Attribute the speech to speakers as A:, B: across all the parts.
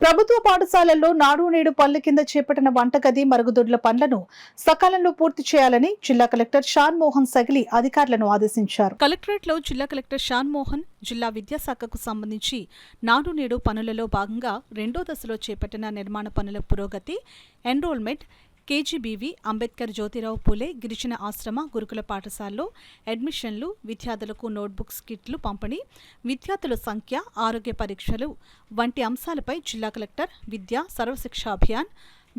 A: ప్రభుత్వ పాఠశాలల్లో నాడు నేడు పనుల కింద చేపట్టిన వంటగది మరుగుదొడ్ల పనులను సకాలంలో పూర్తి చేయాలని జిల్లా కలెక్టర్ షాన్ మోహన్ సగిలి అధికారులను ఆదేశించారు. కలెక్టరేట్లో జిల్లా కలెక్టర్ షాన్ మోహన్ జిల్లా విద్యాశాఖకు సంబంధించి నాడు నేడు పనులలో భాగంగా రెండో దశలో చేపట్టిన నిర్మాణ పనుల పురోగతి, ఎన్రోల్మెంట్, కేజీబీవీ అంబేద్కర్ జ్యోతిరావు పూలే గిరిజన ఆశ్రమ గురుకుల పాఠశాలలో అడ్మిషన్లు, విద్యార్థులకు నోట్బుక్స్ కిట్లు పంపిణీ, విద్యార్థుల సంఖ్య, ఆరోగ్య పరీక్షలు వంటి అంశాలపై జిల్లా కలెక్టర్ విద్యా సర్వశిక్ష అభియాన్,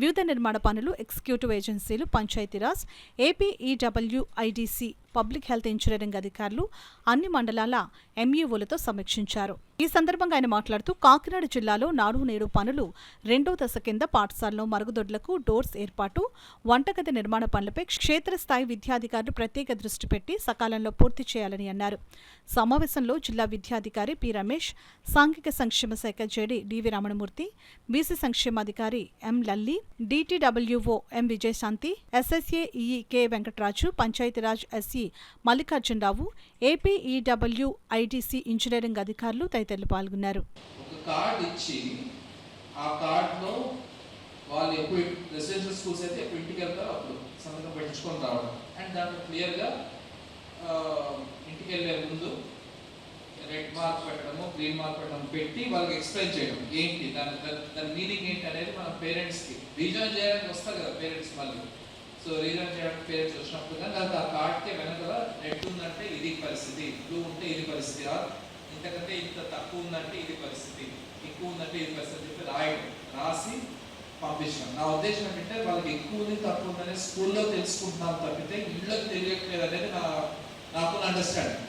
A: వివిధ నిర్మాణ పనులు, ఎగ్జిక్యూటివ్ ఏజెన్సీలు, పంచాయతీరాజ్, ఏపీఈడబ్ల్యూఐడిసి, పబ్లిక్ హెల్త్ ఇంజనీరింగ్ అధికారులు, అన్ని మండలాల ఎంఈఓలతో సమీక్షించారు. ఈ సందర్భంగా ఆయన మాట్లాడుతూ కాకినాడ జిల్లాలో నాడు నేడు పనులు రెండో దశ కింద పాఠశాలలో మరుగుదొడ్లకు డోర్స్ ఏర్పాటు, వంటగది నిర్మాణ పనులపై క్షేత్రస్థాయి విద్యాధికారులు ప్రత్యేక దృష్టి పెట్టి సకాలంలో పూర్తి చేయాలని అన్నారు. సమావేశంలో జిల్లా విద్యాధికారి పి రమేష్, సాంఘిక సంక్షేమ శాఖ జేడీ డివి రమణమూర్తి, బీసీ సంక్షేమాధికారి M Lalli, DTWO M Vijayashanti, SSA EE K Venkataraju, Panchayati Raj SE Mallikarjuna Rao, APEWIDC engineering అధికారులు తదితరులు పాల్గొన్నారు.
B: ఒక కార్డు ఇచ్చి ఆ కార్డులో వాళ్ళు ఎప్పుడు రెసిడెన్షియల్ స్కూల్స్ అయితే ఎప్పుడు ఇంటికి వెళ్తారో అప్పుడు సంతకం పెట్టించుకొని రావడం అండ్ దాంట్లో క్లియర్గా ఇంటికి వెళ్ళే ముందు రెడ్ మార్క్ పెట్టడము, గ్రీన్ మార్క్ పెట్టడం పెట్టి వాళ్ళకి ఎక్స్ప్లెయిన్ చేయడం ఏంటి దాని మీనింగ్ ఏంటి అనేది మన పేరెంట్స్కి రీజన్ చేయడానికి వస్తారు కదా పేరెంట్స్ మళ్ళీ. సో రీజన్ చేయడానికి పేరెంట్స్ వచ్చినప్పుడు కానీ దానికి ఆ కార్డ్కే వెనకాల రెడ్ ఉందంటే ఇది పరిస్థితి, బ్లూ ఉంటే ఇది పరిస్థితి, ఇంతకంటే ఇంత తక్కువ ఉందంటే ఇది పరిస్థితి, ఎక్కువ ఉందంటే ఇది పరిస్థితి చెప్పి రాయడం, రాసి పంపించడం. నా ఉద్దేశం ఏంటంటే వాళ్ళకి ఎక్కువ ఉంది తక్కువ ఉందనే స్కూల్లో తెలుసుకుంటున్నాం తప్పితే ఇళ్ళకి తెలియట్లేదు అనేది నాకు అండర్స్టాండింగ్.